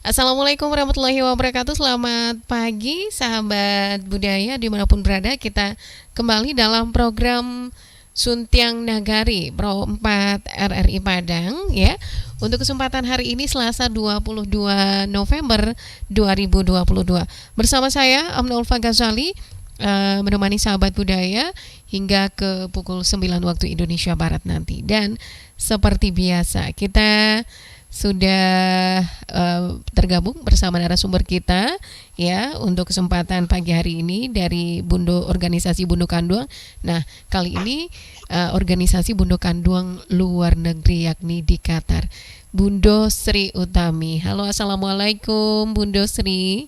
Assalamualaikum warahmatullahi wabarakatuh. Selamat pagi sahabat budaya dimanapun berada. Kita kembali dalam program Suntiang Nagari Pro 4 RRI Padang ya. Untuk kesempatan hari ini Selasa 22 November 2022. Bersama saya Amna Ulfa Ghazali menemani sahabat budaya hingga ke pukul 9 waktu Indonesia Barat nanti. Dan seperti biasa kita sudah tergabung bersama narasumber kita ya untuk kesempatan pagi hari ini dari organisasi Bundo Kanduang. Nah, kali ini organisasi Bundo Kanduang luar negeri yakni di Qatar. Bundo Sri Utami. Halo, assalamualaikum Bundo Sri.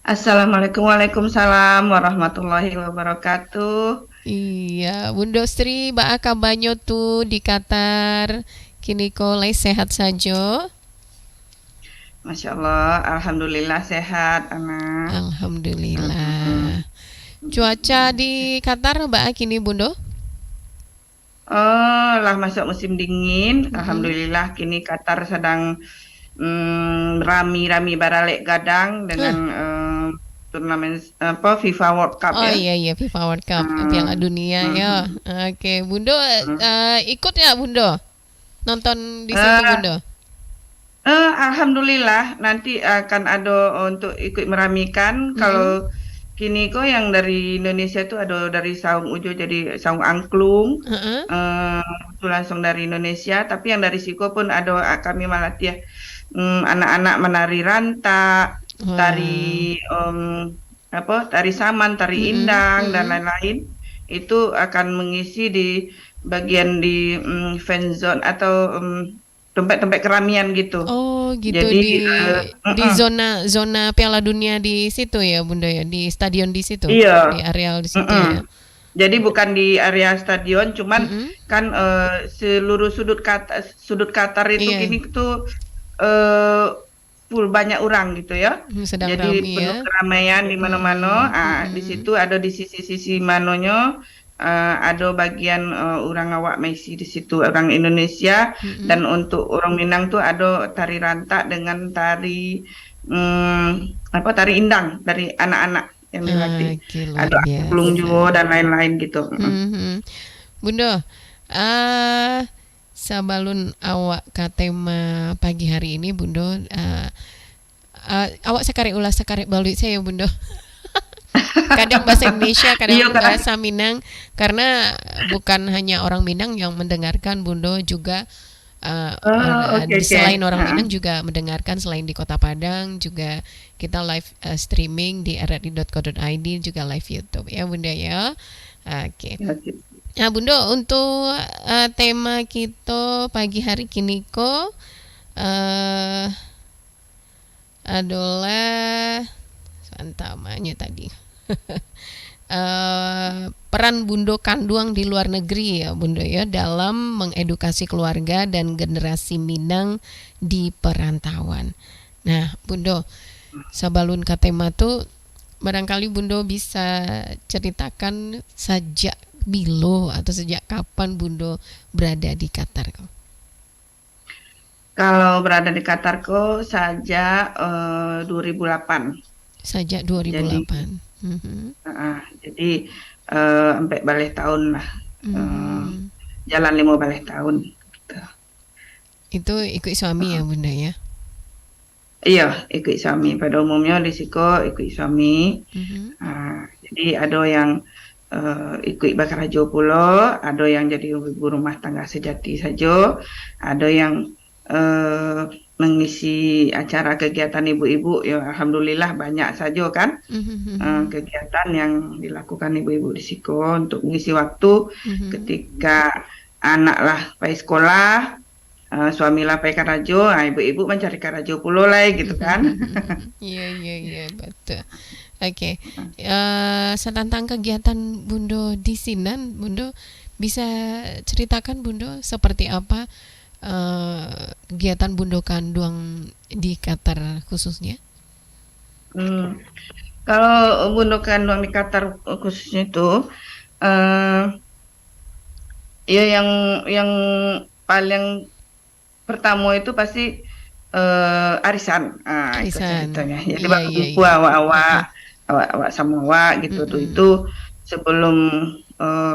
Assalamualaikum, waalaikumsalam warahmatullahi wabarakatuh. Iya, Bundo Sri, Mbak kabarnya tuh di Qatar. Kini kolej sehat saja. Masya Allah, alhamdulillah sehat, anak. Alhamdulillah. Cuaca di Qatar, Mbak kini Bundo? Oh, lah masuk musim dingin. Mm-mm. Alhamdulillah, kini Qatar sedang rami-rami baralek gadang dengan Hah. turnamen apa FIFA World Cup Oh ya. iya iya, FIFA World Cup, Piala Hmm, Dunia ya. hmm, Oke, Bundo hmm. ikut ya Bundo? Nonton di situ Eh, Bundo? Alhamdulillah nanti akan ada untuk ikut meramikan. Mm-mm. Kalau kini kok yang dari Indonesia itu ada dari Saung Ujo jadi Saung Angklung, Heeh. eh, itu langsung dari Indonesia. Tapi yang dari Siko pun ada kami melatih anak-anak menari ranta, Wah. tari tari saman, tari Mm-mm. indang dan Mm-mm. lain-lain. Itu akan mengisi di bagian di fan zone atau tempat-tempat keramian gitu. Oh gitu, Jadi, di zona zona Piala Dunia di situ ya Bunda ya, di stadion di situ, iya, di areal di situ mm-mm. ya. Jadi bukan di area stadion, cuman Mm-mm. kan seluruh sudut Qatar itu Iya, kini tuh eh, full banyak orang gitu ya. sedang Jadi rame penuh ya. keramaian di mana-mana. Mm-mm. Di Mm-mm. situ ada di sisi-sisi manonya ada bagian orang awak Messi di situ orang Indonesia dan Mm-mm. untuk orang Minang tuh ada tari rantak dengan tari tari indang dari anak-anak yang dilatih. Oke, luar Ada angklung biasa. juga dan lain-lain gitu. Mhm. Bunda, ah sabalun awak ka tema pagi hari ini, Bunda, awak sekare ulas sekare baluit saya, Bunda. Kadang bahasa Indonesia, Iya kadang karena bahasa Minang, karena bukan hanya orang Minang yang mendengarkan, Bunda, juga oh, oke oke. selain orang Heeh. Minang juga mendengarkan, selain di Kota Padang juga kita live streaming di rri.co.id, juga live YouTube ya Bunda ya. Oke. Ya, sip. Nah, Bunda, untuk tema kita pagi hari kini ko eh adalah antamanya tadi. Peran Bundo Kanduang di luar negeri ya Bundo ya dalam mengedukasi keluarga dan generasi Minang di perantauan. Nah, Bundo, sabalun katema tuh barangkali Bundo bisa ceritakan sejak bilo atau sejak kapan Bundo berada di Qatar kok? Kalau berada di Qatar kok saja 2008. Sejak Jadi 2008. Mhm. jadi sampai balik tahun lah. eh, Hmm. Jalan 5 balik tahun gitu. Itu ikut suami ya Bunda ya? Iya, ikut suami. Pada umumnya di Siko ikut suami. Mhm. Jadi ada yang ikut bakar hijau pulo, ada yang jadi ibu rumah tangga sejati saja, ada yang eh, mengisi acara kegiatan ibu-ibu. Ya, alhamdulillah banyak saja kan Mhm. kegiatan yang dilakukan ibu-ibu di Siko untuk mengisi waktu Mhm. ketika anak lah pergi sekolah, suami lah pergi karajo, ibu-ibu mencari karajo pulo lah gitu kan. Iya iya iya betul. Oke. Tentang kegiatan Bundo di Sinan, Bundo bisa ceritakan Bundo seperti apa kegiatan Bundo Kanduang di Qatar khususnya? Hmm. Kalau untuk kandung di Qatar khususnya itu, eh ya yang paling pertama itu pasti arisan, itu Arisan. ceritanya. Jadi Iya, bak iya, kumpul iya. awak-awak, Heeh. awak-awak Samoa gitu tuh Mm-mm. itu sebelum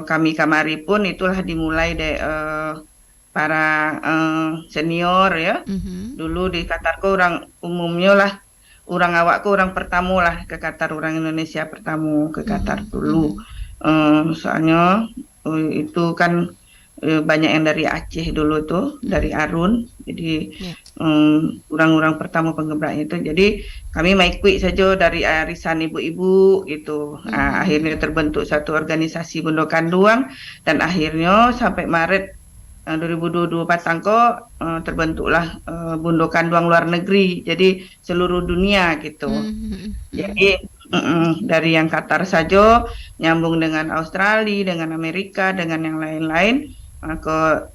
kami kamari pun itulah dimulai deh para senior ya. Mhm. Dulu di Qatarku orang umumnya lah, orang awakku orang pertama lah ke Qatar, orang Indonesia pertama ke Qatar Mhm. dulu. Mhm. Soalnya itu kan banyak yang dari Aceh dulu tuh, dari Mhm. Arun. Jadi Ya. orang-orang pertama pengebraknya itu. Jadi kami mengikuti saja dari arisan ibu-ibu gitu. Akhirnya Mhm. terbentuk satu organisasi Bundo Kanduang dan akhirnya sampai Maret 2022 Patangko terbentuklah Bundo Kanduang luar negeri. Jadi seluruh dunia gitu. Mhm. Mhm. Jadi dari yang Qatar saja nyambung dengan Australia, dengan Amerika, dengan yang lain-lain, ke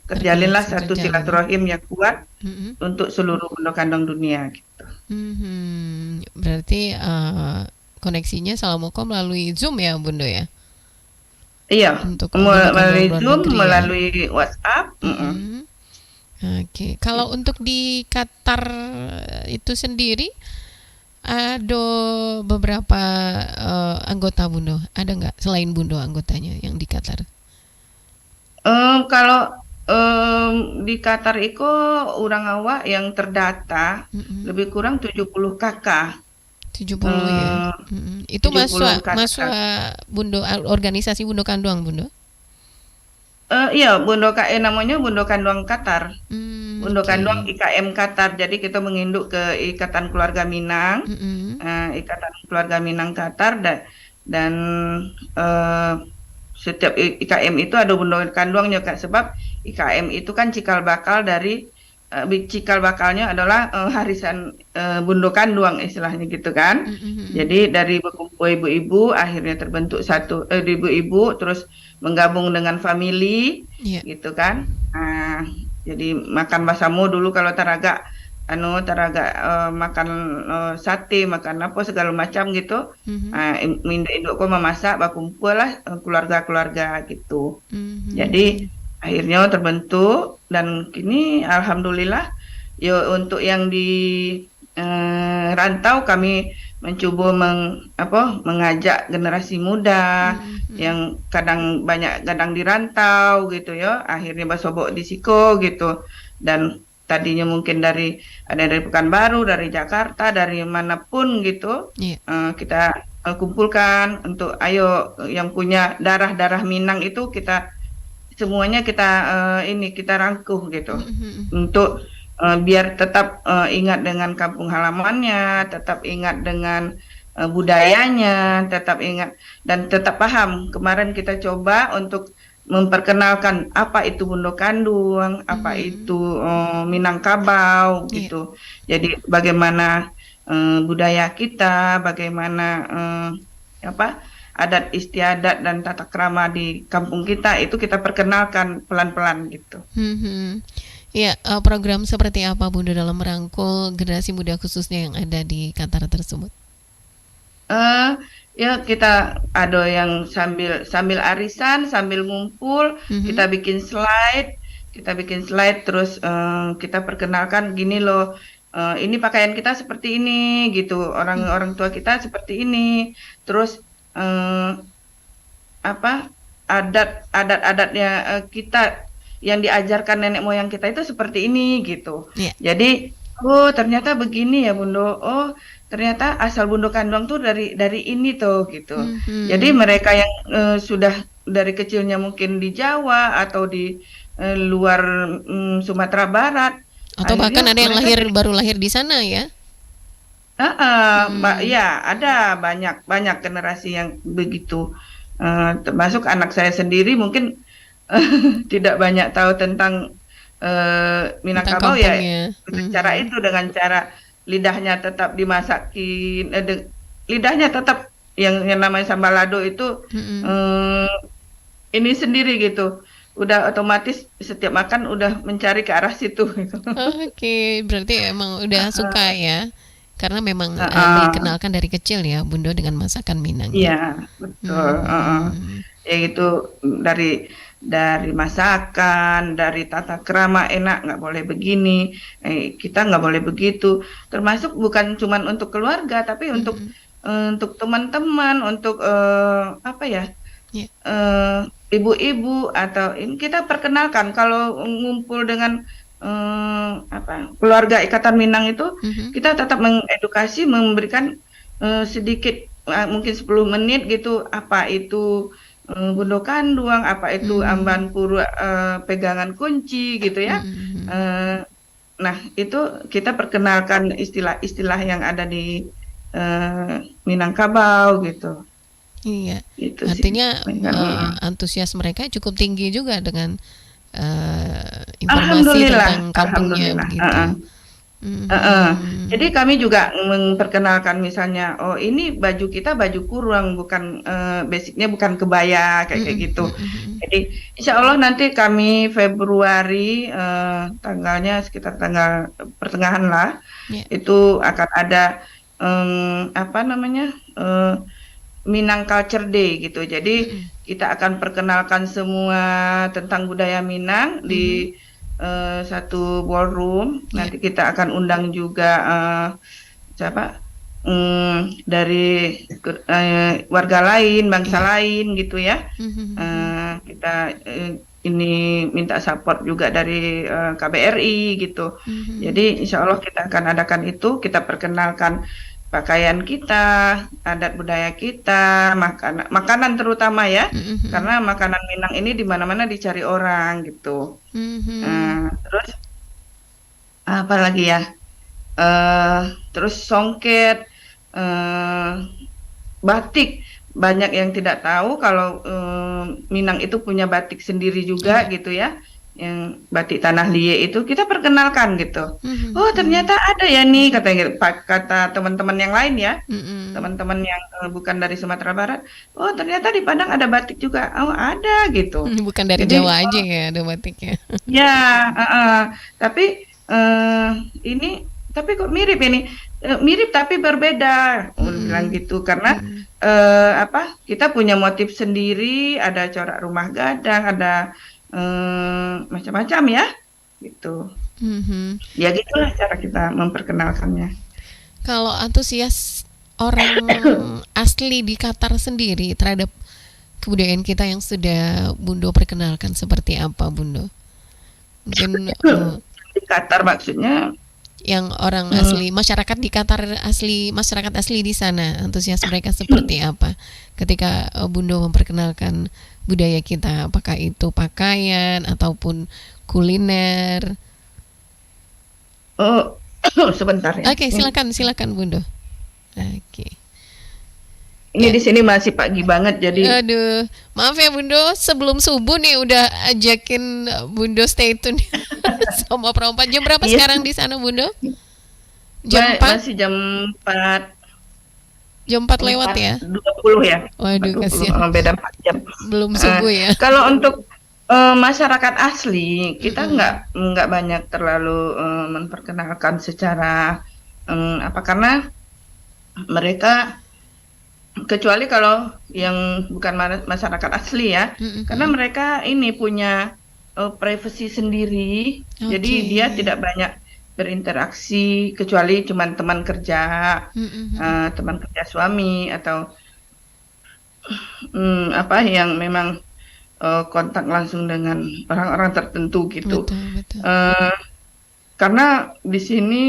terjalinlah satu Terjalin ya. silaturahim yang kuat Mhm. untuk seluruh penduduk kandang dunia gitu. Mhm. Berarti koneksinya Salamuko melalui Zoom ya, Bunda ya? Iya, Untuk Bunda Kandung melalui luar Zoom, negeri ya. melalui WhatsApp. Mhm. Oke, kalau untuk di Qatar itu sendiri ada beberapa anggota Bundo. Ada nggak selain Bundo anggotanya yang di Qatar? Kalau di Qatar itu orang awak yang terdata Mm-mm. lebih kurang 70 kakak. 70 ya. Eh, Mm-mm. Itu 70 masuk masuk kakak. Bundo organisasi Bundo Kanduang Bundo. Iya, Bundo KE namanya Bundo Kanduang Qatar. Bundo Kanduang Oke. IKM Qatar. Jadi kita menginduk ke Ikatan Keluarga Minang, Mm-mm. Ikatan Keluarga Minang Qatar dan eh, setiap IKM itu ada Bundo Kanduangnya Kak, sebab IKM itu kan cikal bakal dari cikal bakalnya adalah harisan Bundo Kanduang istilahnya gitu kan. Mm-mm. Jadi dari berkumpul ibu-ibu akhirnya terbentuk satu ibu-ibu terus menggabung dengan family Ya. gitu kan. Nah, jadi makan basamu dulu kalau taraga makan sate, makan apa segala macam gitu. Mhm. Nah, induk-indukku memasak, bakumpul lah keluarga-keluarga gitu. Jadi Mhm. akhirnya terbentuk dan kini alhamdulillah ya untuk yang di rantau kami mencoba mengajak generasi muda Mhm. yang kadang di rantau gitu ya, akhirnya basobok di Siko gitu. Dan tadinya mungkin ada dari Pekanbaru, dari Jakarta, dari manapun gitu, Ya. kita kumpulkan untuk ayo yang punya darah-darah Minang itu kita semuanya kita rangkuh gitu Mhm. untuk biar tetap ingat dengan kampung halamannya, tetap ingat dengan budayanya, tetap ingat dan tetap paham. Kemarin kita coba untuk memperkenalkan apa itu Bundo Kanduang, apa itu Mhm. Minangkabau Ya. gitu. Jadi bagaimana budaya kita, bagaimana apa adat istiadat dan tata krama di kampung kita itu kita perkenalkan pelan-pelan gitu. Mhm. Ya, program seperti apa Bunda dalam merangkul generasi muda khususnya yang ada di Qatar tersebut? eh ya kita ada yang sambil sambil arisan, sambil ngumpul, kita Mhm. bikin slide terus kita perkenalkan gini loh. Ini pakaian kita seperti ini gitu. Orang-orang tua kita seperti ini. Terus eh, apa adat-adatnya kita yang diajarkan nenek moyang kita itu seperti ini gitu. Ya. Jadi, oh ternyata begini ya Bundo. Oh ternyata asal Bundo Kandung tuh dari ini tuh gitu. Jadi Mhm. mereka yang sudah dari kecilnya mungkin di Jawa atau di luar Sumatera Barat, Atau akhirnya bahkan ada yang mereka baru lahir di sana ya? Mbak, Hmm. ya ada banyak banyak generasi yang begitu. Termasuk anak saya sendiri mungkin tidak banyak tahu tentang Tentang Minangkabau ya kampungnya. dengan cara Mhm. itu dengan cara lidahnya tetap dimasakin lidahnya tetap yang namanya sambal lado itu Mhm. eh, ini sendiri gitu. Udah otomatis setiap makan udah mencari ke arah situ gitu. Oke, berarti emang udah suka ya? Karena memang dikenalkan dari kecil ya, Bundo dengan masakan Minang Iya, ya. betul. Mhm. Ya itu dari dari masakan, dari tata krama enak, nggak boleh begini, kita nggak boleh begitu. Termasuk bukan cuman untuk keluarga, tapi Mhm. untuk teman-teman, untuk apa ya, Ya. ibu-ibu atau ini kita perkenalkan kalau ngumpul dengan apa keluarga Ikatan Minang itu Mhm. kita tetap mengedukasi, memberikan sedikit mungkin 10 menit gitu apa itu bundo kanduang, apa itu Mhm. amban purwa pegangan kunci gitu ya. Mhm. Mhm. Eh, nah itu kita perkenalkan istilah-istilah yang ada di Minangkabau gitu. Iya, Itu sih. artinya antusias mereka cukup tinggi juga dengan informasi Alhamdulillah, tentang kampungnya alhamdulillah. begitu. Heeh. Mhm. Jadi kami juga memperkenalkan misalnya, oh ini baju kita baju kurung, bukan basicnya bukan kebaya kayak kayak Mhm. gitu. Mhm. Jadi insya Allah nanti kami Februari tanggalnya sekitar tanggal pertengahan lah, Ya. itu akan ada apa namanya Minang Culture Day gitu. Jadi Mhm. kita akan perkenalkan semua tentang budaya Minang Mhm. di satu ballroom. Ya. Nanti kita akan undang juga siapa dari warga lain, bangsa Iya. lain gitu ya. Mhm. Kita ini minta support juga dari KBRI gitu. Mhm. Jadi insya Allah kita akan adakan itu, kita perkenalkan pakaian kita, adat budaya kita, makanan, makanan terutama ya, Mhm. karena makanan Minang ini di mana-mana dicari orang gitu. Mhm. Terus apa lagi ya? eh Terus songket, eh batik. Banyak yang tidak tahu kalau Minang itu punya batik sendiri juga Iya. gitu ya. Yang batik tanah liye itu kita perkenalkan gitu. Oh, Mhm. ternyata ada ya nih katanya gitu. Kata teman-teman yang lain ya, Mhm. teman-teman yang bukan dari Sumatera Barat. Oh, ternyata di Padang ada batik juga. Oh, ada gitu. Bukan dari Jadi Jawa aja ya ada batiknya. ya, tapi ini tapi kok mirip ini. Mirip tapi berbeda. Bilang Mhm. gitu karena Mhm. apa? Kita punya motif sendiri, ada corak rumah gadang, ada macam-macam ya, gitu. Mhm. Ya gitulah cara kita memperkenalkannya. Kalau antusias orang asli di Qatar sendiri terhadap kebudayaan kita yang sudah Bundo perkenalkan seperti apa, Bundo? Mungkin Di Qatar maksudnya. yang orang hmm, asli, masyarakat di Qatar asli, masyarakat asli di sana, antusias mereka seperti apa ketika Bundo memperkenalkan budaya kita, apakah itu pakaian ataupun kuliner? oh, sebentar ya. Oke, silakan, silakan Bundo. Oke. Ini Ya, di sini masih pagi banget, jadi aduh, maaf ya Bundo, sebelum subuh nih udah ajakin Bundo stay tune sama perempat. Jam berapa iya, sekarang di sana Bundo? Jam 4? masih jam 4 Jam 4 lewat empat ya? dua puluh ya, empat Waduh, dua puluh kasihan. beda 4 jam. Belum Eh, subuh ya? Kalau untuk masyarakat asli, kita Mm-mm. nggak banyak terlalu memperkenalkan secara apa karena mereka kecuali kalau yang bukan masyarakat asli ya, karena Mm-mm. mereka ini punya privasi sendiri, jadi Oke. dia tidak banyak berinteraksi kecuali cuman Mm-mm. teman kerja suami atau apa yang memang kontak langsung dengan orang-orang tertentu gitu. Betul, betul. Eh, karena di sini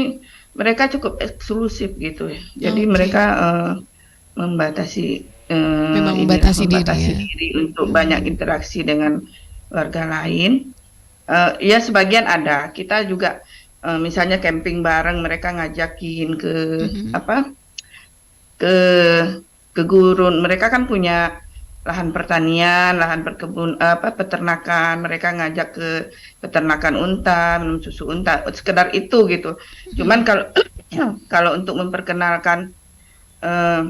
mereka cukup eksklusif gitu ya. Jadi Oke. mereka membatasi Memang inilah membatasi diri membatasi ya. diri untuk banyak Mhm. interaksi dengan warga lain. Ya sebagian ada. Kita juga misalnya camping bareng mereka ngajakin ke Mhm. apa ke ke gurun. Mereka kan punya lahan pertanian, lahan peternakan. Mereka ngajak ke peternakan unta, minum susu unta, sekedar itu gitu. Cuman Mhm. kalau kalau untuk memperkenalkan eh,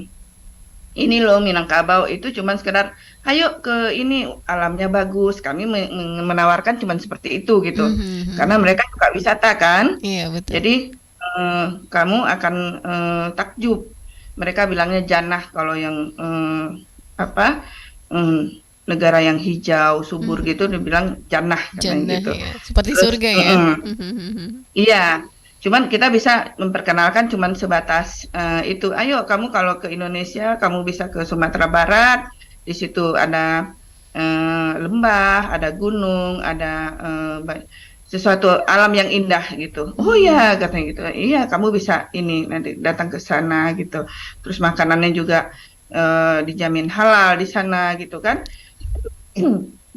ini loh Minangkabau itu cuman sekedar ayo ke ini alamnya bagus. Kami menawarkan cuman seperti itu gitu. Karena Mhm. mereka juga wisata kan. Iya, betul. Jadi kamu akan takjub. Mereka bilangnya janah kalau yang apa? negara yang hijau, subur gitu, dibilang jannah katanya Jannah gitu. ya, seperti Terus, surga ya. iya, cuman kita bisa memperkenalkan cuman sebatas itu. Ayo kamu kalau ke Indonesia, kamu bisa ke Sumatera Barat. Di situ ada lembah, ada gunung, ada sesuatu alam yang indah gitu. Oh ya, katanya gitu. Iya, kamu bisa ini nanti datang ke sana gitu. Terus makanannya juga dijamin halal di sana gitu kan.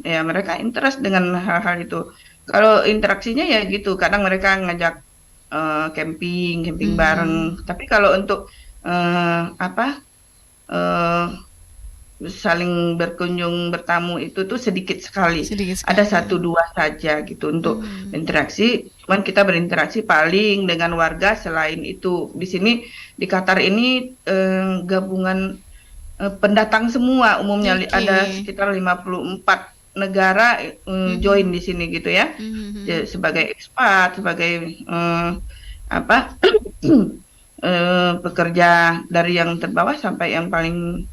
Ya, mereka interest dengan hal-hal itu. Kalau interaksinya ya gitu, kadang mereka ngajak camping bareng. Tapi kalau untuk apa eh, saling berkunjung bertamu itu tuh sedikit sekali. Sedikit Ada sekali. satu dua saja gitu untuk interaksi. Cuman kita berinteraksi paling dengan warga selain itu. Di sini di Qatar ini gabungan pendatang semua umumnya Oke. ada sekitar 54 negara join di sini gitu ya. Sebagai ekspat, sebagai apa pekerja dari yang terbawah sampai yang paling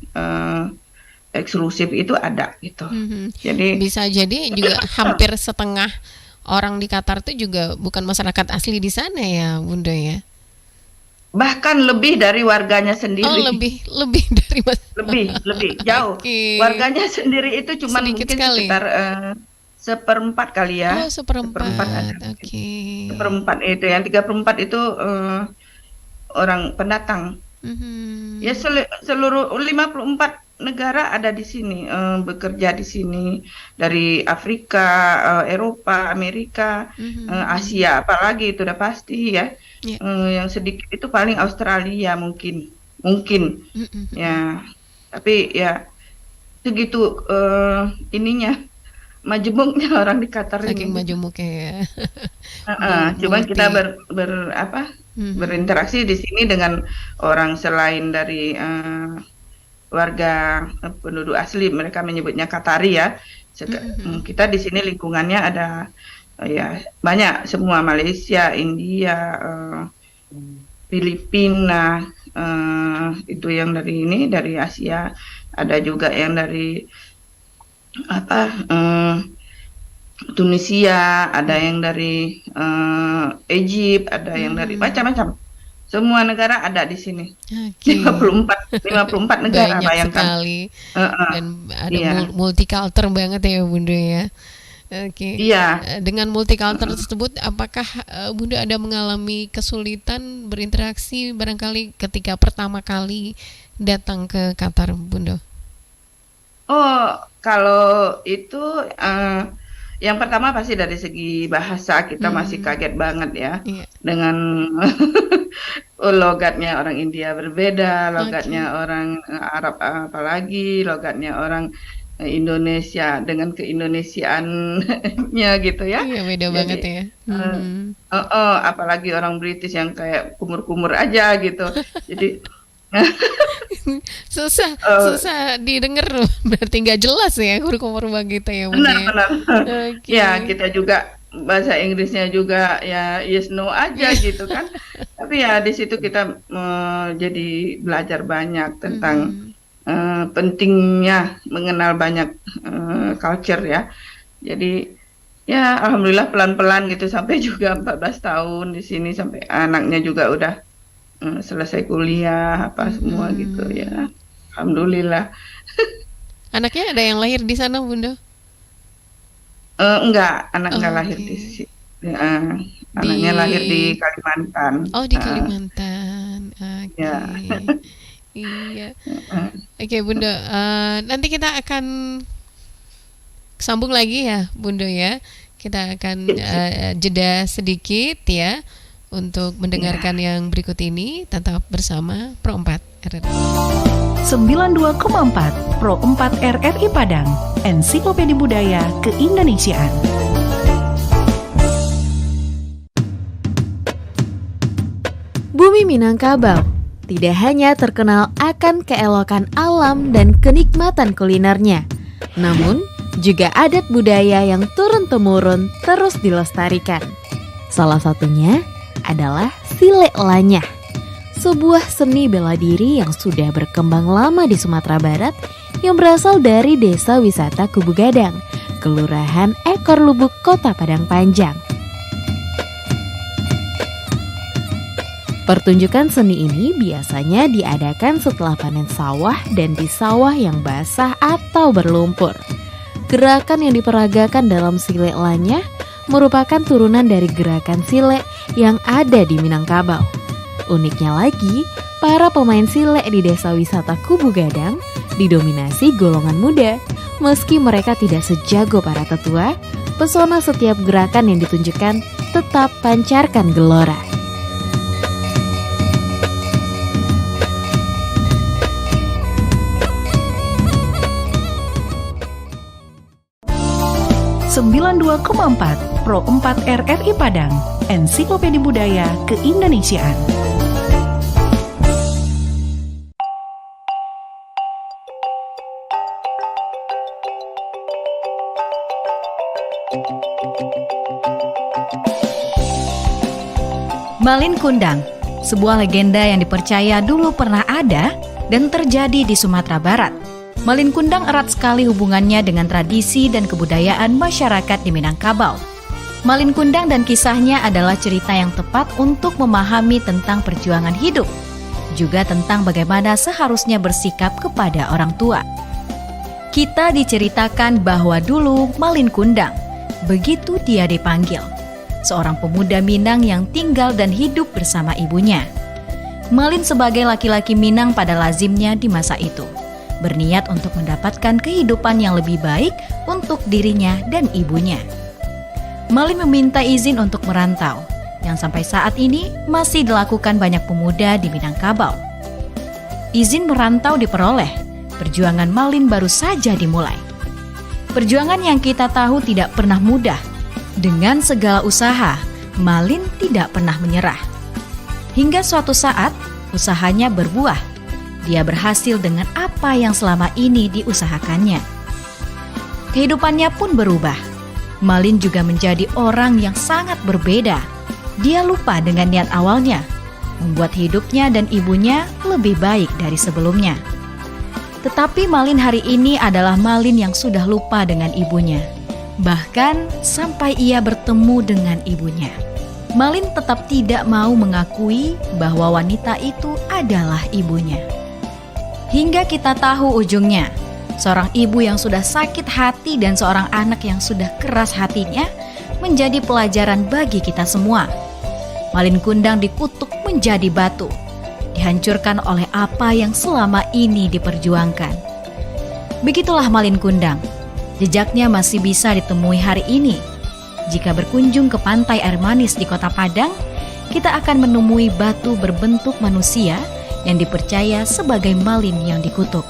eksklusif itu ada gitu. Jadi Bisa jadi juga hampir setengah orang di Qatar itu juga bukan masyarakat asli di sana ya, Bunda ya. bahkan lebih dari warganya Oh, sendiri. lebih dari Lebih jauh. Oke. Warganya sendiri itu cuman Sedikit mungkin sekali. sekitar seperempat kali ya. Oh, seperempat. ada. Oke. Seperempat itu, yang 3/4 itu orang pendatang. Ya seluruh 54 negara ada di sini, bekerja di sini, dari Afrika, Eropa, Amerika, Asia, apalagi itu udah pasti ya. Ya. Yang sedikit itu paling Australia mungkin ya. Tapi ya segitu ininya majemuknya orang di Qatar Saking ini. majemuknya ya. Cuman Multi. kita berinteraksi di sini dengan orang selain dari warga penduduk asli, mereka menyebutnya Qatari ya. Kita di sini lingkungannya ada ya banyak semua, Malaysia, India, Filipina, itu yang dari Asia, ada juga yang dari Tunisia, ada yang dari Egypt, ada yang dari macam-macam. Semua negara ada di sini. Oke. 54 negara, Banyak bayangkan. sekali. Dan ada Iya. multicultural banget ya, Bunda ya. Oke. Iya. Dengan multicultural tersebut, apakah Bunda ada mengalami kesulitan berinteraksi barangkali ketika pertama kali datang ke Qatar, Bunda? Oh, kalau itu yang pertama pasti dari segi bahasa kita masih kaget banget ya. Iya. Dengan logatnya orang India berbeda, logatnya orang Arab apalagi, logatnya orang Indonesia dengan keindonesiaannya gitu ya. Iya, beda banget ya. Apalagi orang British yang kayak kumur-kumur aja gitu. Jadi susah didengar, berarti nggak jelas ya kumur begitu ya, Bunda. benar. Oke. Ya, kita juga bahasa Inggrisnya juga ya yes no aja gitu kan. Tapi ya di situ kita jadi belajar banyak tentang pentingnya mengenal banyak culture ya. Jadi ya alhamdulillah pelan-pelan gitu sampai juga 14 tahun di sini, sampai anaknya juga udah selesai kuliah apa semua gitu ya. Alhamdulillah. Anaknya ada yang lahir di sana, Bunda? Enggak, anak enggak lahir di sini. Anaknya lahir di Kalimantan. Oh, di Kalimantan. Oke. Ya. Iya. Oke, Bunda. Nanti kita akan sambung lagi ya, Bunda ya. Kita akan jeda sedikit ya untuk mendengarkan yang berikut ini. Tetap bersama Pro 4 RRI. 92,4 Pro 4 RRI Padang, Ensiklopedia Budaya Keindonesiaan. Bumi Minangkabau tidak hanya terkenal akan keelokan alam dan kenikmatan kulinernya, namun juga adat budaya yang turun-temurun terus dilestarikan. Salah satunya adalah Silek Lanyah, sebuah seni bela diri yang sudah berkembang lama di Sumatera Barat yang berasal dari Desa Wisata Kubu Gadang, Kelurahan Ekor Lubuk, Kota Padang Panjang. Pertunjukan seni ini biasanya diadakan setelah panen sawah dan di sawah yang basah atau berlumpur. Gerakan yang diperagakan dalam silek lanyah merupakan turunan dari gerakan silek yang ada di Minangkabau. Uniknya lagi, para pemain silek di Desa Wisata Kubu Gadang didominasi golongan muda. Meski mereka tidak sejago para tetua, pesona setiap gerakan yang ditunjukkan tetap pancarkan gelora. Pro 4 RRI Padang, Ensiklopedia Budaya Keindonesiaan. Malin Kundang, sebuah legenda yang dipercaya dulu pernah ada dan terjadi di Sumatera Barat. Malin Kundang erat sekali hubungannya dengan tradisi dan kebudayaan masyarakat di Minangkabau. Malin Kundang dan kisahnya adalah cerita yang tepat untuk memahami tentang perjuangan hidup, juga tentang bagaimana seharusnya bersikap kepada orang tua. Kita diceritakan bahwa dulu Malin Kundang, begitu dia dipanggil, seorang pemuda Minang yang tinggal dan hidup bersama ibunya. Malin sebagai laki-laki Minang pada lazimnya di masa itu, berniat untuk mendapatkan kehidupan yang lebih baik untuk dirinya dan ibunya. Malin meminta izin untuk merantau, yang sampai saat ini masih dilakukan banyak pemuda di Minangkabau. Izin merantau diperoleh, perjuangan Malin baru saja dimulai. Perjuangan yang kita tahu tidak pernah mudah. Dengan segala usaha, Malin tidak pernah menyerah. Hingga suatu saat, usahanya berbuah. Dia berhasil dengan apa yang selama ini diusahakannya. Kehidupannya pun berubah. Malin juga menjadi orang yang sangat berbeda. Dia lupa dengan niat awalnya, membuat hidupnya dan ibunya lebih baik dari sebelumnya. Tetapi Malin hari ini adalah Malin yang sudah lupa dengan ibunya. Bahkan sampai ia bertemu dengan ibunya, Malin tetap tidak mau mengakui bahwa wanita itu adalah ibunya. Hingga kita tahu ujungnya, seorang ibu yang sudah sakit hati dan seorang anak yang sudah keras hatinya menjadi pelajaran bagi kita semua. Malin Kundang dikutuk menjadi batu, dihancurkan oleh apa yang selama ini diperjuangkan. Begitulah Malin Kundang, jejaknya masih bisa ditemui hari ini. Jika berkunjung ke pantai air manis di Kota Padang, kita akan menemui batu berbentuk manusia yang dipercaya sebagai Malin yang dikutuk.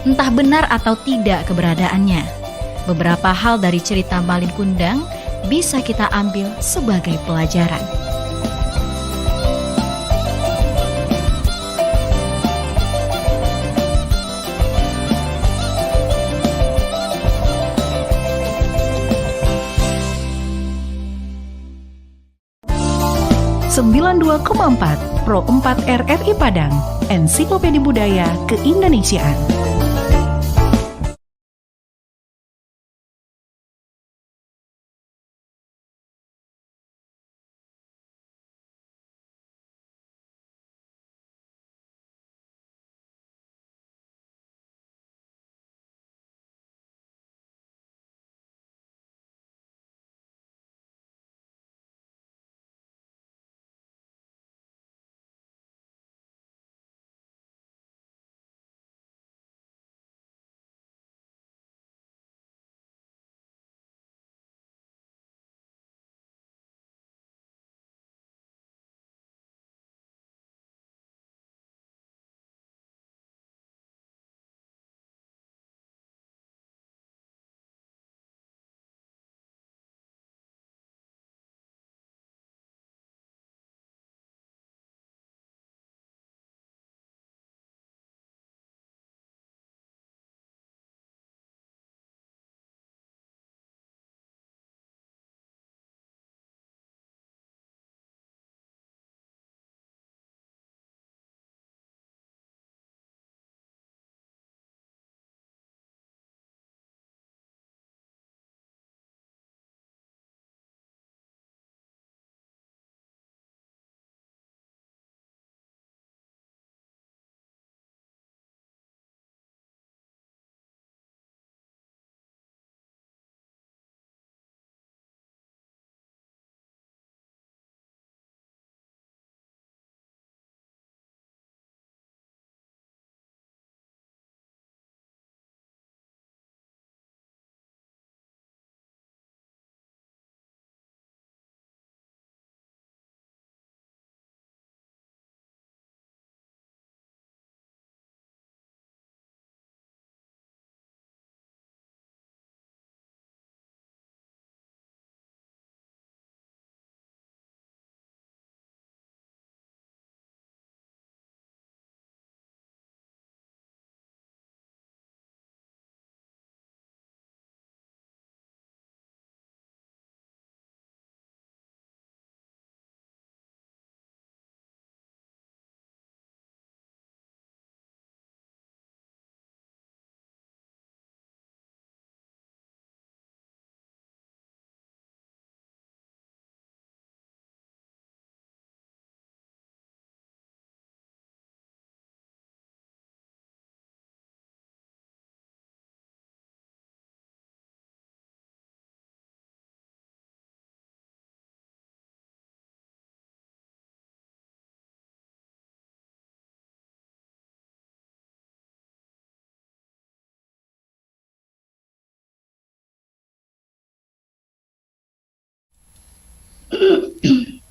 Entah benar atau tidak keberadaannya, beberapa hal dari cerita Malin Kundang bisa kita ambil sebagai pelajaran. Pro 4 RRI Padang, Ensiklopedia Budaya Keindonesiaan.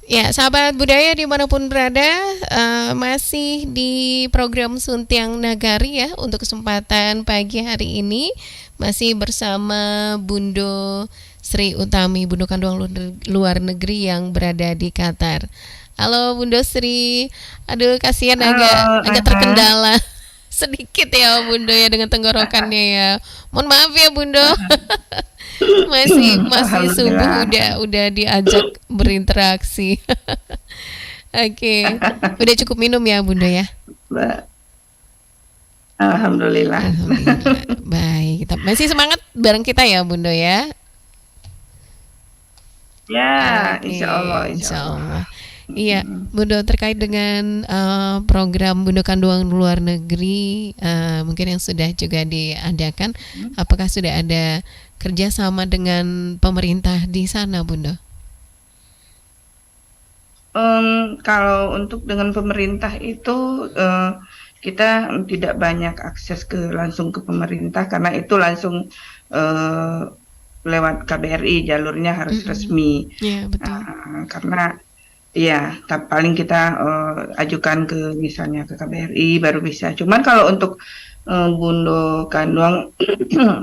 Ya, sahabat budaya dimanapun berada, masih di program Suntiang Nagari ya untuk kesempatan pagi hari ini masih bersama Bundo Sri Utami, Bundo Kanduang luar negeri yang berada di Qatar. Halo Bundo Sri, aduh kasihan agak terkendala sedikit ya Bundo ya dengan tenggorokannya ya. Mohon maaf ya Bundo. masih subuh udah diajak berinteraksi. Oke. Udah cukup minum ya Bunda ya? Alhamdulillah. Baik, kita masih semangat bareng kita ya Bunda ya. Ya, Oke, insya Allah. Iya, Bunda terkait dengan program Bunda Kanduang luar negeri, mungkin yang sudah juga diadakan, apakah sudah ada kerjasama dengan pemerintah di sana, Bunda? Kalau untuk dengan pemerintah itu kita tidak banyak akses langsung ke pemerintah karena itu langsung lewat KBRI, jalurnya harus resmi. Iya, betul. Karena ya paling kita ajukan ke misalnya ke KBRI baru bisa. Cuman kalau untuk Bundo Kanduang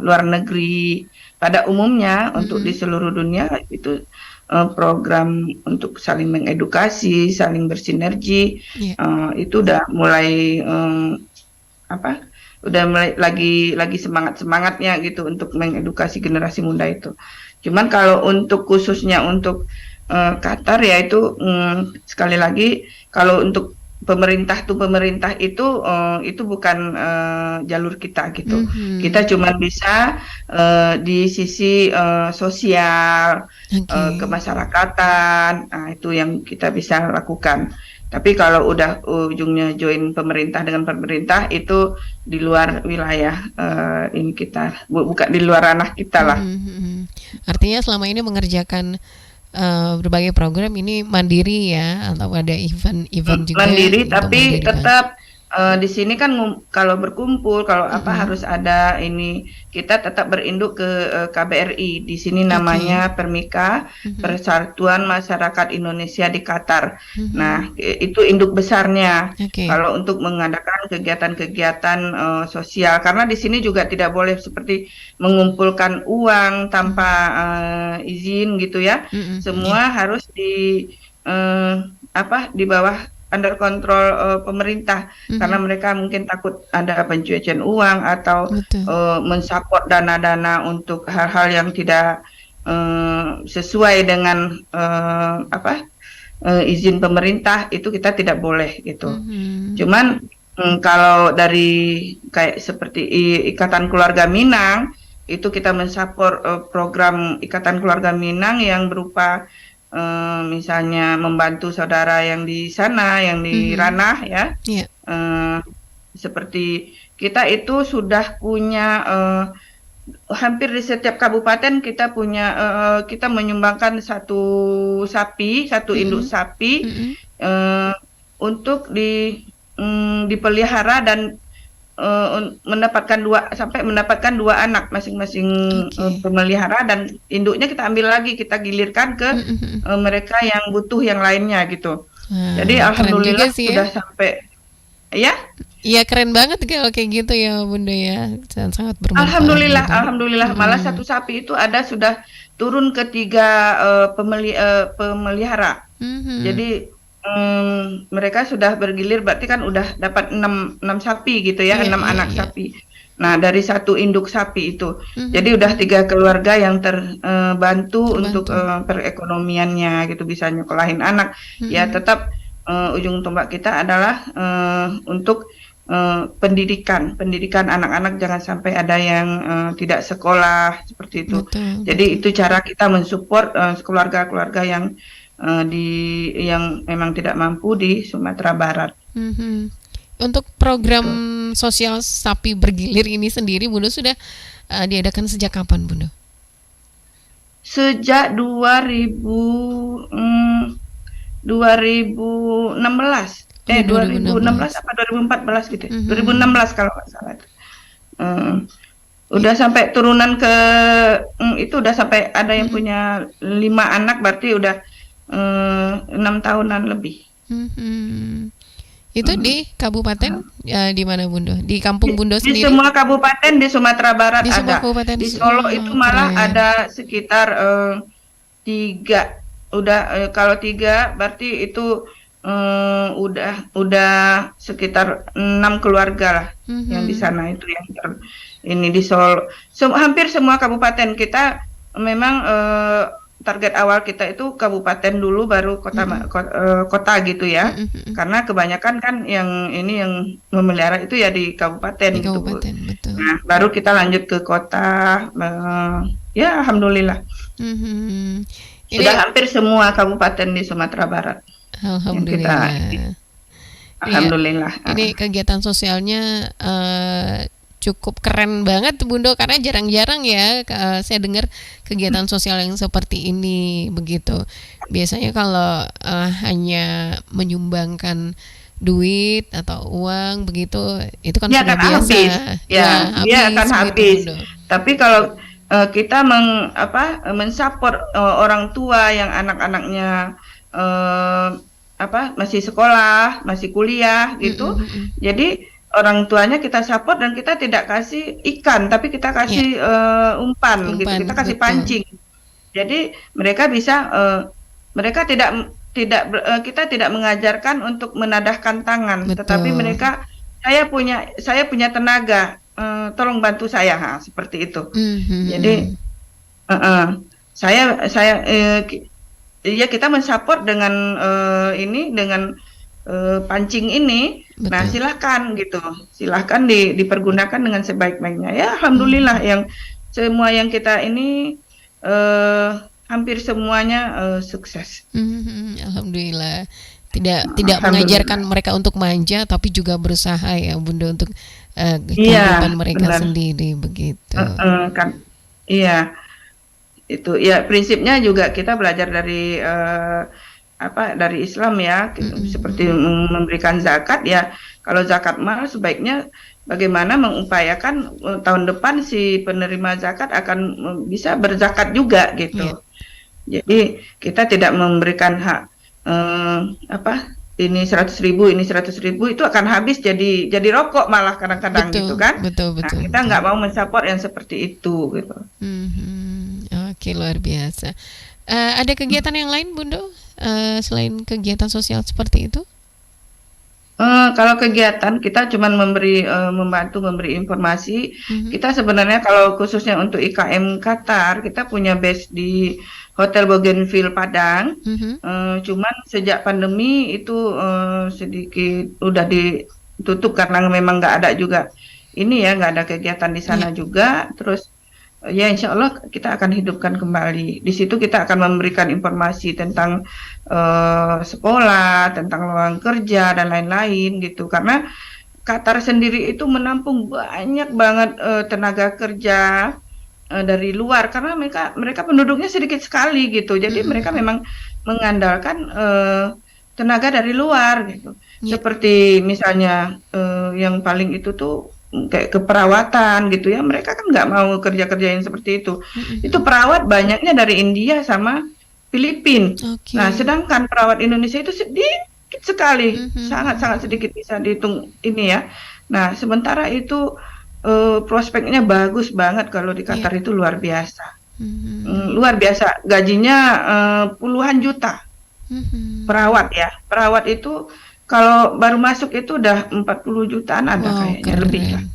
luar negeri pada umumnya untuk di seluruh dunia itu program untuk saling mengedukasi, saling bersinergi, itu udah mulai udah mulai lagi semangatnya gitu untuk mengedukasi generasi muda itu. Cuman kalau untuk khususnya untuk Qatar ya itu sekali lagi kalau untuk pemerintah itu bukan jalur kita gitu. Kita cuma bisa di sisi sosial, kemasyarakatan, itu yang kita bisa lakukan. Tapi kalau udah ujungnya join pemerintah dengan pemerintah itu di luar wilayah ini kita, bukan di luar ranah kita lah. Artinya selama ini mengerjakan berbagai program ini mandiri ya, atau ada event juga mandiri, tapi tetap di sini kan kalau berkumpul kalau harus ada ini, kita tetap berinduk ke KBRI. Di sini namanya Permika, Persatuan Masyarakat Indonesia di Qatar. Nah, itu induk besarnya. Kalau untuk mengadakan kegiatan-kegiatan sosial, karena di sini juga tidak boleh seperti mengumpulkan uang tanpa izin gitu ya. Semua harus di bawah under kontrol pemerintah, karena mereka mungkin takut ada pencucian uang atau mensupport dana-dana untuk hal-hal yang tidak sesuai dengan izin pemerintah, itu kita tidak boleh gitu. Cuman kalau dari kayak seperti Ikatan Keluarga Minang, itu kita mensupport program Ikatan Keluarga Minang yang berupa misalnya membantu saudara yang di sana, yang di ranah ya. Seperti kita itu sudah punya hampir di setiap kabupaten kita punya kita menyumbangkan satu induk sapi untuk dipelihara dan mendapatkan dua anak masing-masing pemelihara, dan induknya kita ambil lagi, kita gilirkan ke mereka yang butuh yang lainnya gitu. Jadi alhamdulillah sudah sampai ya. Iya, keren banget kalau kayak gitu ya Bunda ya, sangat bermanfaat. Alhamdulillah malah satu sapi itu sudah turun ke 3 pemelihara. Jadi mereka sudah bergilir, berarti kan udah dapat 6 sapi gitu ya, 6 anak sapi. Nah, dari satu induk sapi itu. Jadi udah 3 keluarga yang terbantu untuk perekonomiannya gitu, bisa nyekolahin anak. Ya tetap ujung tombak kita adalah untuk pendidikan anak-anak, jangan sampai ada yang tidak sekolah seperti itu. Jadi itu cara kita mensupport keluarga-keluarga yang yang memang tidak mampu di Sumatera Barat. Untuk program sosial sapi bergilir ini sendiri, Bunda, sudah diadakan sejak kapan, Bunda? Sejak 2016. 2016 apa 2014 gitu. 2016 kalau nggak salah. Udah sampai turunan ke itu udah sampai ada yang punya 5 anak, berarti udah 6 tahunan lebih. Mhm. Itu Mhm. di kabupaten di mana Bundo? Di kampung Bundo Di sendiri? semua kabupaten di Sumatera Barat Di semua ada. kabupaten. Di Solo itu malah Keren. ada sekitar 3. Udah kalau 3 berarti itu udah sekitar 6 keluarga lah yang di Mhm. sana itu yang ini di Solo. Hampir semua kabupaten kita memang target awal kita itu kabupaten dulu baru kota Mhm. kota gitu ya. Mhm, mhm. Karena kebanyakan kan yang ini yang memelihara itu ya di kabupaten Di gitu, Bu. kabupaten, betul. Nah, baru kita lanjut ke kota. Ya, alhamdulillah. Mhm. Sudah Ini hampir semua kabupaten di Sumatera Barat yang kita, alhamdulillah. Iya, alhamdulillah. ini kegiatan sosialnya cukup keren banget Bundo, karena jarang-jarang ya saya dengar kegiatan sosial yang seperti ini begitu. Biasanya kalau hanya menyumbangkan duit atau uang begitu, itu kan Dia sudah akan biasa. habis, ya, dia akan Habis begitu habis. Bundo. Tapi kalau kita mensupport orang tua yang anak-anaknya eh, masih sekolah, masih kuliah Mhm, gitu. mhm. Jadi orang tuanya kita support dan kita tidak kasih ikan, tapi kita Ya, kasih umpan gitu, umpan kita kasih betul. pancing. Jadi mereka bisa mereka kita tidak mengajarkan untuk menadahkan tangan, tetapi Betul. saya punya tenaga, tolong bantu saya, seperti itu. Jadi Mhm. heeh, saya ya kita mensupport dengan pancing ini. Nah, Betul. silahkan gitu, silahkan dipergunakan dengan sebaik-baiknya. Ya, alhamdulillah Mhm. semua yang kita ini eh, hampir semuanya sukses. Mhm. Alhamdulillah. Tidak mengajarkan Alhamdulillah. mereka untuk manja, tapi juga berusaha ya Bunda untuk Iya, kehidupan mereka benar. sendiri begitu. Kan, iya. Itu ya prinsipnya juga kita belajar dari dari Islam ya, seperti Mhm. memberikan zakat ya. Kalau zakat mal sebaiknya bagaimana mengupayakan tahun depan si penerima zakat akan bisa berzakat juga Ya, gitu. Jadi kita tidak memberikan hak eh, apa ini 100.000 ini 100.000 itu akan habis jadi rokok malah kadang-kadang gitu betul, kan. betul, Nah, betul, kita betul. nggak mau mensupport yang seperti itu gitu. Mhm. Oke, luar biasa. Ada kegiatan yang lain Bundo selain kegiatan sosial seperti itu? Kalau kegiatan kita cuman membantu memberi informasi. Mhm. Kita sebenarnya kalau khususnya untuk IKM Qatar, kita punya base di Hotel Bougainville Padang. Mhm. Cuman sejak pandemi itu sedikit udah ditutup karena memang nggak ada juga ini ya, nggak ada kegiatan di Ya. sana juga. Terus ya, insya Allah kita akan hidupkan kembali. Di situ kita akan memberikan informasi tentang sekolah, tentang lowongan kerja dan lain-lain gitu. Karena Qatar sendiri itu menampung banyak banget tenaga kerja dari luar karena mereka penduduknya sedikit sekali gitu. Jadi mereka Mhm. memang mengandalkan tenaga dari luar gitu. Ya. Seperti misalnya yang paling itu tuh kayak keperawatan gitu ya. Mereka kan nggak mau kerja-kerja yang seperti itu. Itu Mhm. perawat banyaknya dari India sama Filipina. Nah, Oke. sedangkan perawat Indonesia itu sedikit sekali, sangat-sangat Mhm. sedikit bisa dihitung ini ya. Nah, sementara itu prospeknya bagus banget kalau di Ya. Qatar itu luar biasa. Mhm. Luar biasa. Gajinya puluhan juta Mhm. perawat ya. Perawat itu kalau baru masuk itu udah 40 jutaan ada Wow, kayaknya lebih lah. keren.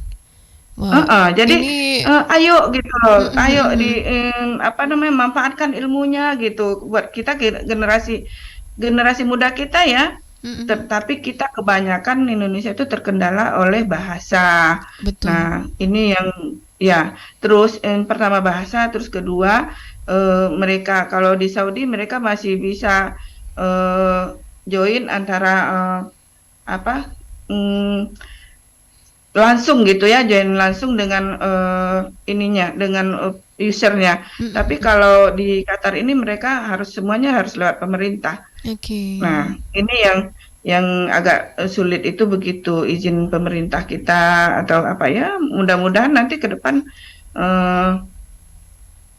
Wow, Jadi ini ayo gitu loh, mhm, ayo mhm. manfaatkan ilmunya gitu buat kita generasi generasi muda kita ya. Mhm. Tetapi kita kebanyakan Indonesia itu terkendala oleh bahasa. Betul. Nah, ini yang ya, terus yang pertama bahasa, terus kedua mereka kalau di Saudi mereka masih bisa eh, join antara apa mm, langsung gitu ya, join langsung dengan dengan usernya. Tapi Mhm. kalau di Qatar ini mereka semuanya harus lewat pemerintah. Oke. Nah, ini yang agak sulit itu begitu izin pemerintah kita atau apa ya. Mudah-mudahan nanti ke depan eh,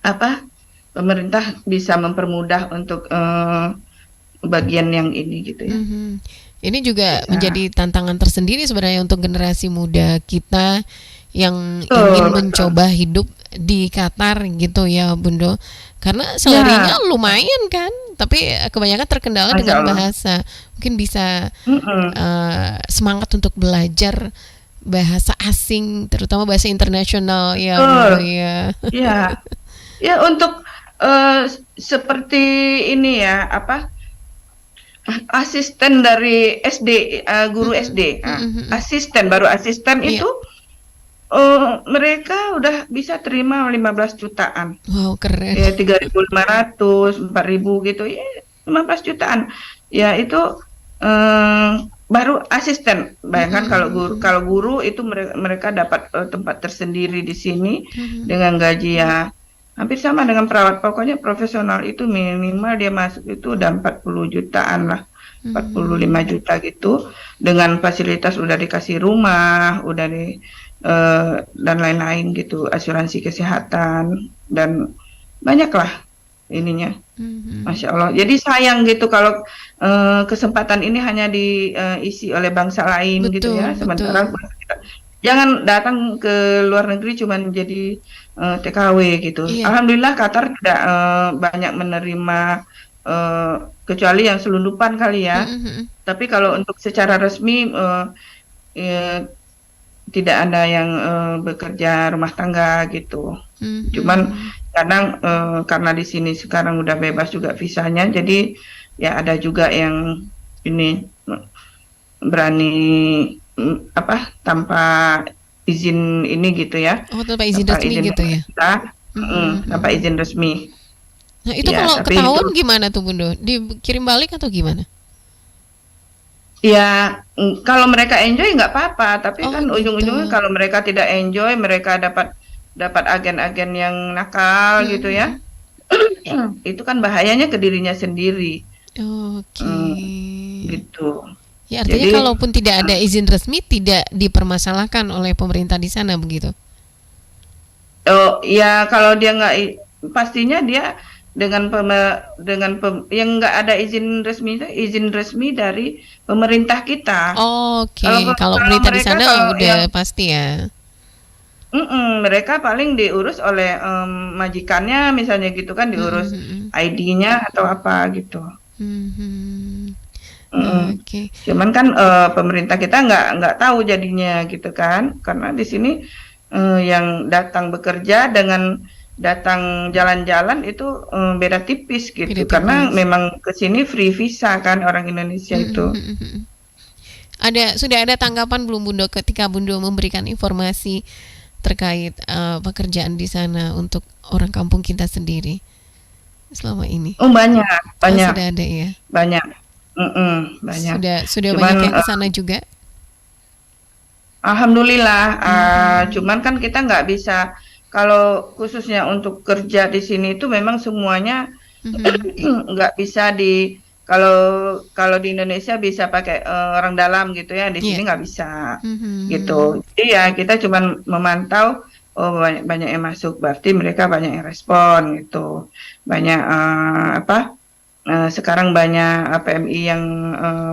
apa pemerintah bisa mempermudah untuk bagian yang ini gitu ya. Mhm. Ini juga Bisa. menjadi tantangan tersendiri sebenarnya untuk generasi muda kita yang ingin Betul, betul. mencoba hidup di Qatar gitu ya, Bundo. Karena salary-nya Ya, lumayan kan, tapi kebanyakan terkendala Masya dengan Allah. bahasa. Mungkin bisa Mm-mm. semangat untuk belajar bahasa asing, terutama bahasa internasional ya, Betul. Bundo ya. Ya, ya untuk seperti ini ya, apa asisten dari SD, guru Mhm, SD, mhm, mhm. asisten baru asisten Iya. itu mereka udah bisa terima 15 jutaan. Wow, keren. Ya 3.500, 4.000 gitu ya, 15 jutaan. Ya itu baru asisten. Bayangkan kalau guru itu mereka dapat tempat tersendiri di sini Mhm, dengan gaji ya hampir sama dengan perawat. Pokoknya profesional itu minimal dia masuk itu udah 40 jutaan lah. 45 juta gitu, dengan fasilitas udah dikasih rumah, udah dan lain-lain gitu, asuransi kesehatan dan banyak lah ininya. mhm. Masya Allah. Jadi sayang gitu kalau kesempatan ini hanya diisi oleh bangsa lain gitu Betul, ya. Sementara betul. jangan datang ke luar negeri cuma jadi TKW gitu. Iya. Alhamdulillah Qatar tidak banyak menerima kecuali yang selundupan kali ya. Mhm, mhm. Tapi kalau untuk secara resmi tidak ada yang bekerja rumah tangga gitu. Cuman Mhm. kadang karena di sini sekarang udah bebas juga visanya, jadi ya ada juga yang ini berani tanpa izin ini gitu ya, Oh, tanpa izin tanpa resmi izin gitu ya? pemerintah, Mhm, tanpa mhm. izin resmi. Nah, itu Ya, kalau tapi itu ketahuan gimana tuh, Bundo? Dikirim balik atau gimana? ya kalau mereka enjoy nggak apa-apa, tapi Oh, kan ujung-ujungnya gitu. kalau mereka tidak enjoy, mereka dapat dapat agen-agen yang nakal Mhm, gitu ya. mhm. Itu kan bahayanya ke dirinya sendiri, Oke. mmm, gitu. Ya, artinya Jadi, kalaupun tidak ada izin resmi tidak dipermasalahkan oleh pemerintah di sana begitu? ya kalau dia nggak pastinya dia yang nggak ada izin resmi itu izin resmi dari pemerintah kita. Kalau Oke, kalau kalau pemerintah di mereka sana kalau yang udah pasti ya. mereka paling diurus oleh, majikannya misalnya gitu kan, Mhm, diurus mhm. ID-nya atau apa gitu. Mhm. Mhm. Oke. Cuman kan, pemerintah kita nggak tahu jadinya gitu kan, karena di sini, yang datang bekerja dengan datang jalan-jalan itu, beda tipis Beda gitu, karena tipis. memang ke sini free visa kan orang Indonesia Mhm, itu. mhm, mhm. Sudah ada tanggapan belum, Bundo, ketika Bundo memberikan informasi terkait pekerjaan di sana untuk orang kampung kita sendiri selama ini? Oh banyak Oh, banyak sudah ada ya. banyak, banyak. Sudah Cuman, banyak yang ke sana juga. alhamdulillah, Mhm. cuman kan kita nggak bisa kalau khususnya untuk kerja di sini itu memang semuanya Mhm. nggak bisa kalau kalau di Indonesia bisa pakai orang dalam gitu ya, di Iya. sini nggak bisa Mhm. gitu. Jadi ya kita cuman memantau, oh banyak banyak yang masuk, berarti mereka banyak yang respon gitu. Banyak sekarang banyak PMI yang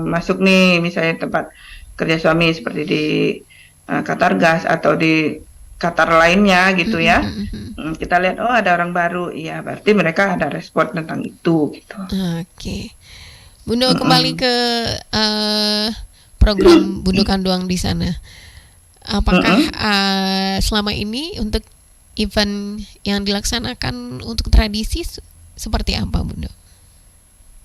masuk nih, misalnya tempat kerja suami seperti di Qatargas atau di Qatar lainnya gitu Mhm, ya. mhm, mhm. Kita lihat, oh ada orang baru, iya berarti mereka ada respon tentang itu gitu. Oke. Bundo kembali Mm-mm. ke program Bundo Kanduang di sana. Apakah Mm-mm. selama ini untuk event yang dilaksanakan untuk tradisi seperti apa, Bundo?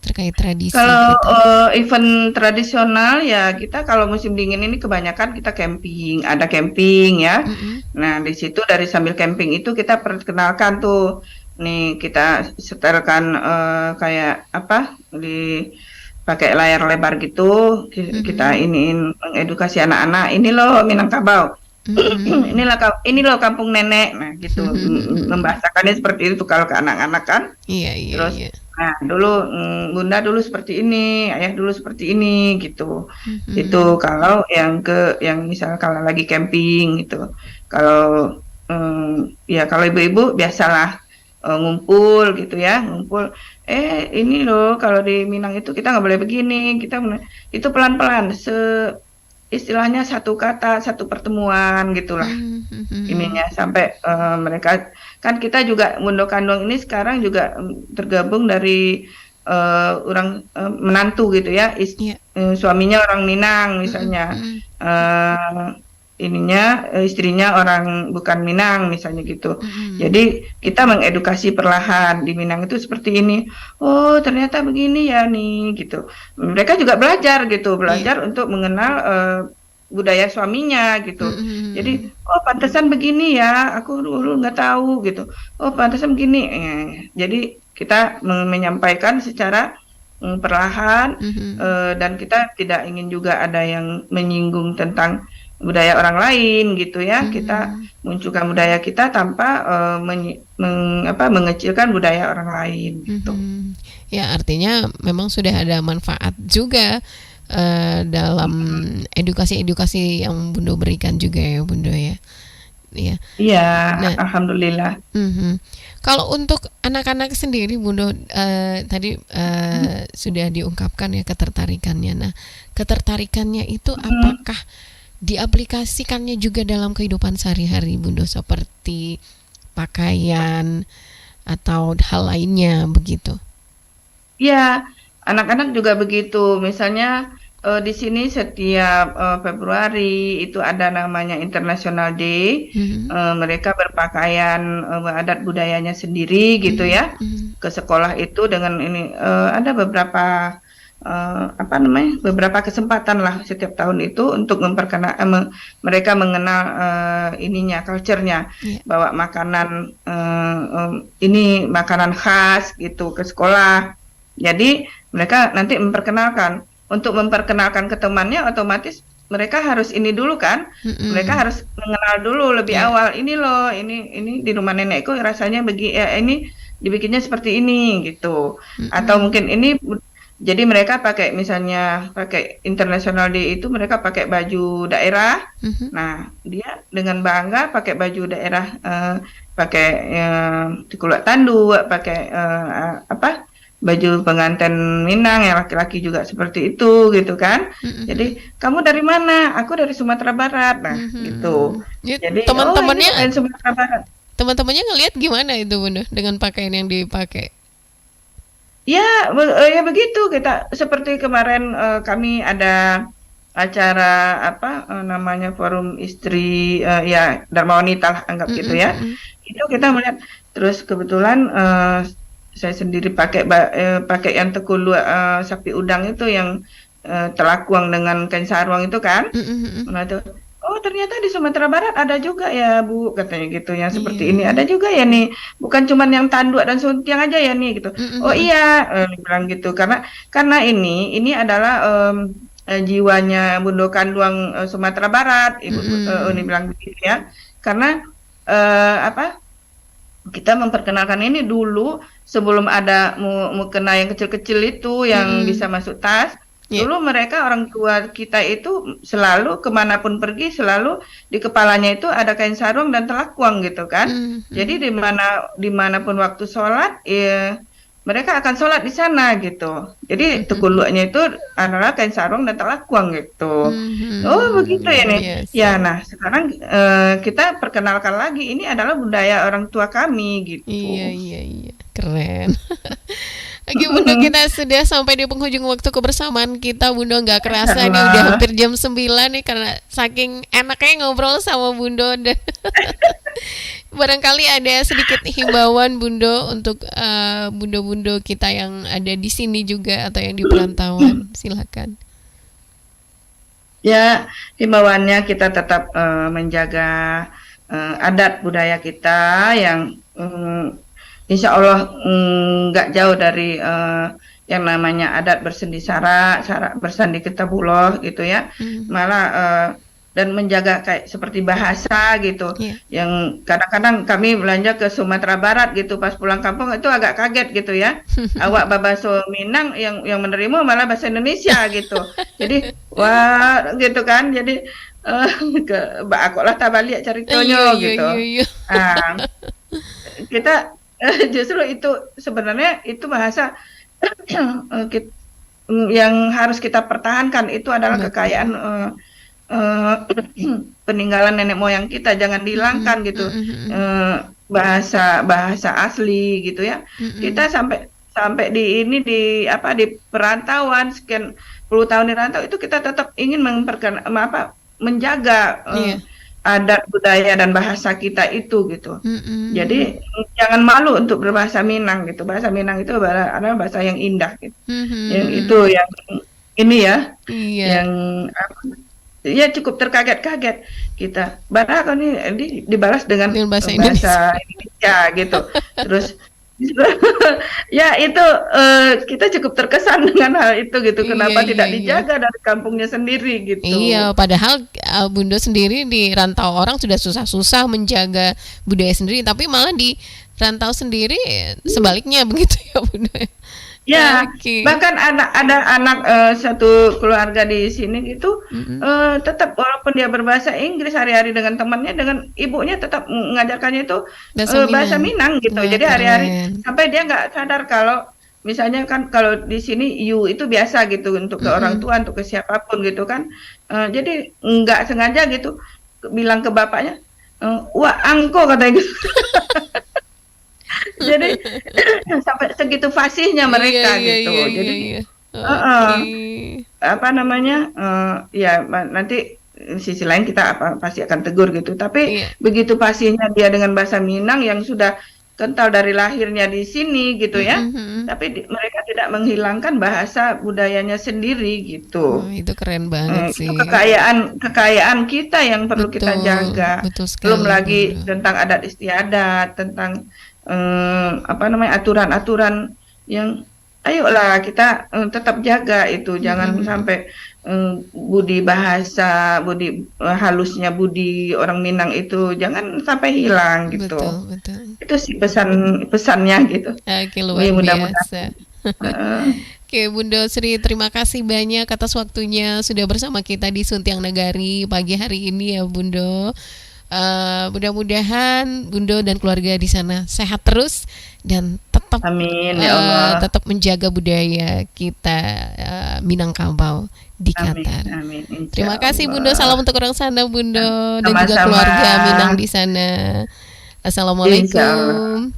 Terkait tradisi Kalau kita. event tradisional ya kita kalau musim dingin ini kebanyakan kita camping, ada camping ya. Mhm. Nah di situ dari sambil camping itu kita perkenalkan tuh, nih kita setelkan kayak apa pakai layar lebar gitu, kita Mhm. iniin mengedukasi anak-anak, ini loh Minangkabau, Mhm. ini loh kampung nenek, nah gitu membahasakannya seperti itu kalau ke anak-anak kan. Iya, iya, Terus, iya. nah dulu Bunda dulu seperti ini, ayah dulu seperti ini gitu. Mhm. Itu kalau yang misal kalau lagi camping gitu. Kalau ya kalau ibu-ibu biasalah ngumpul gitu ya, ngumpul ini loh kalau di Minang itu kita nggak boleh begini, itu pelan-pelan, istilahnya satu kata, satu pertemuan gitulah ininya sampai mereka kan kita juga Mundo Kandung ini sekarang juga tergabung dari orang menantu gitu ya, Iya. suaminya orang Minang misalnya, istrinya orang bukan Minang misalnya gitu. Jadi kita mengedukasi perlahan di Minang itu seperti ini. Oh ternyata begini ya nih gitu. Mereka juga belajar untuk mengenal budaya suaminya gitu. Jadi oh pantesan begini ya, aku dulu nggak tahu gitu. Oh pantesan begini. Jadi kita menyampaikan secara perlahan, dan kita tidak ingin juga ada yang menyinggung tentang budaya orang lain gitu ya. Kita munculkan budaya kita tanpa mengecilkan budaya orang lain gitu. Ya artinya memang sudah ada manfaat juga dalam edukasi-edukasi yang Bundo berikan juga ya Bundo ya. Iya, Nah, alhamdulillah. Kalau untuk anak-anak sendiri Bundo tadi sudah diungkapkan ya ketertarikannya. Nah, ketertarikannya itu apakah diaplikasikannya juga dalam kehidupan sehari-hari Bundo seperti pakaian atau hal lainnya begitu? Ya, anak-anak juga begitu. Misalnya di sini setiap Februari itu ada namanya International Day. Mereka berpakaian adat budayanya sendiri gitu ya. Ke sekolah itu dengan ini ada beberapa beberapa kesempatan lah setiap tahun itu untuk mereka mengenal culture-nya, bawa makanan ini makanan khas gitu ke sekolah. Jadi mereka nanti untuk memperkenalkan ke temannya, otomatis mereka harus ini dulu kan, mereka harus mengenal dulu lebih awal. Ini loh, ini di rumah nenekku rasanya ini dibikinnya seperti ini gitu. Atau mungkin ini jadi mereka pakai International Day itu mereka pakai baju daerah. Nah, dia dengan bangga pakai baju daerah, pakai tikulak tanduk, pakai baju pengantin Minang, yang laki-laki juga seperti itu gitu kan. Jadi kamu dari mana? Aku dari Sumatera Barat. Nah, gitu. Jadi teman-temannya dari Sumatera Barat. Teman-temannya ngelihat gimana itu Bunda dengan pakaian yang dipakai? Ya begitu kita seperti kemarin kami ada acara namanya Forum Istri Dharma Wanita lah, anggap gitu ya. Itu kita melihat terus kebetulan saya sendiri pakai yang tekulu sapi udang itu yang telakuang dengan kain sarung itu kan. Nah itu, oh ternyata di Sumatera Barat ada juga ya Bu, katanya gitu yang seperti ini ada juga ya nih, bukan cuman yang tanduk dan suntiang aja ya nih gitu. Oh iya, bilang gitu karena ini adalah jiwanya Bundo Kanduang Sumatera Barat, Ibu Uni bilang begitu ya, karena kita memperkenalkan ini dulu sebelum ada mukena yang kecil-kecil itu yang bisa masuk tas. Dulu mereka orang tua kita itu selalu kemanapun pergi selalu di kepalanya itu ada kain sarung dan telakuang gitu kan. Jadi dimanapun waktu sholat mereka akan sholat di sana gitu. Jadi tekulunya itu adalah kain sarung dan telakuang gitu. Oh begitu ya nih. Ya nah sekarang kita perkenalkan lagi ini adalah budaya orang tua kami gitu. Iya keren. Oke Bunda, kita sudah sampai di penghujung waktu kebersamaan kita Bunda, nggak kerasa nih udah hampir jam 9 nih karena saking enaknya ngobrol sama Bunda. Dan barangkali ada sedikit himbauan Bunda untuk Bunda-Bunda kita yang ada di sini juga atau yang di perantauan, silakan. Ya, himbauannya kita tetap menjaga adat budaya kita yang insya Allah nggak jauh dari yang namanya adat bersandi syarak bersandi kitabuloh gitu ya. Malah dan menjaga kayak seperti bahasa gitu. Yang kadang-kadang kami belanja ke Sumatera Barat gitu, pas pulang kampung itu agak kaget gitu ya. Awak babaso Minang yang menerima malah bahasa Indonesia gitu. Jadi wah gitu kan. Jadi aku lah tak balik cari tonyo gitu. Kita Justru itu sebenarnya itu bahasa yang harus kita pertahankan itu adalah Betul. kekayaan eh, peninggalan nenek moyang kita, jangan dihilangkan gitu. Bahasa bahasa asli gitu ya. Kita sampai sampai di ini di apa di perantauan sekian puluh tahun di rantau itu kita tetap ingin menjaga Iya. adat budaya dan bahasa kita itu gitu. Mm-mm. Jadi jangan malu untuk berbahasa Minang gitu. Bahasa Minang itu adalah bahasa yang indah gitu. Yang itu yang ini ya, Iya. yang ya cukup terkaget-kaget kita. Barang ini dibalas dengan Dengan bahasa Indonesia gitu. Terus ya itu kita cukup terkesan dengan hal itu gitu. Kenapa Iya, tidak iya. dijaga dari kampungnya sendiri gitu. Iya, padahal Bunda sendiri di rantau orang sudah susah-susah menjaga budaya sendiri, tapi malah di rantau sendiri sebaliknya begitu ya Bunda. Ya, Oke. bahkan ada anak satu keluarga di sini gitu, tetap walaupun dia berbahasa Inggris hari-hari dengan temannya, dengan ibunya tetap mengajarkannya itu bahasa Minang gitu. Wah, Jadi hari-hari keren. sampai dia nggak sadar kalau misalnya kan kalau di sini you itu biasa gitu untuk ke orang tua, untuk ke siapapun gitu kan. Jadi nggak sengaja gitu bilang ke bapaknya, wah angko katanya gitu. Jadi sampai segitu fasihnya mereka Iya, gitu. iya, Jadi iya. heeh, Oke. apa namanya, ya nanti sisi lain kita pasti akan tegur gitu. Tapi Iya. begitu fasihnya dia dengan bahasa Minang yang sudah kental dari lahirnya di sini gitu ya. Tapi mereka tidak menghilangkan bahasa budayanya sendiri gitu. Oh, itu keren banget sih. Itu kekayaan kita yang perlu kita jaga. Betul Belum sekali, lagi Bunda. tentang adat istiadat, tentang apa namanya aturan-aturan yang ayolah kita tetap jaga itu, jangan sampai budi bahasa, budi halusnya budi orang Minang itu jangan sampai hilang gitu. Betul, betul. Itu sih pesannya gitu. Oke, luar Mudah-mudahan. biasa. Oke, Bunda Sri, terima kasih banyak atas waktunya sudah bersama kita di Suntiang Nagari pagi hari ini ya, Bunda. Mudah-mudahan Bunda dan keluarga di sana sehat terus dan tetap Amin ya Allah. tetap menjaga budaya kita Minangkabau di Amin, Qatar. amin. Insya Terima kasih Allah. Bunda, salam untuk orang sana Bunda dan juga Sama-sama. keluarga Minang di sana. Assalamualaikum.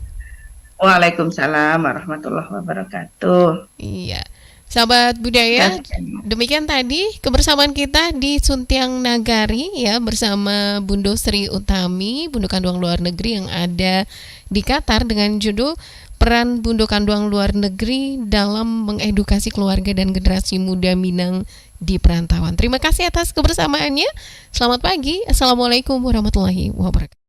Waalaikumsalam warahmatullahi wabarakatuh. Iya. Sahabat budaya, demikian tadi kebersamaan kita di Suntiang Nagari ya bersama Bunda Sri Utami, Bunda Kanduang Luar Negeri yang ada di Qatar dengan judul Peran Bunda Kanduang Luar Negeri dalam mengedukasi keluarga dan generasi muda Minang di perantauan. Terima kasih atas kebersamaannya. Selamat pagi. Assalamualaikum warahmatullahi wabarakatuh.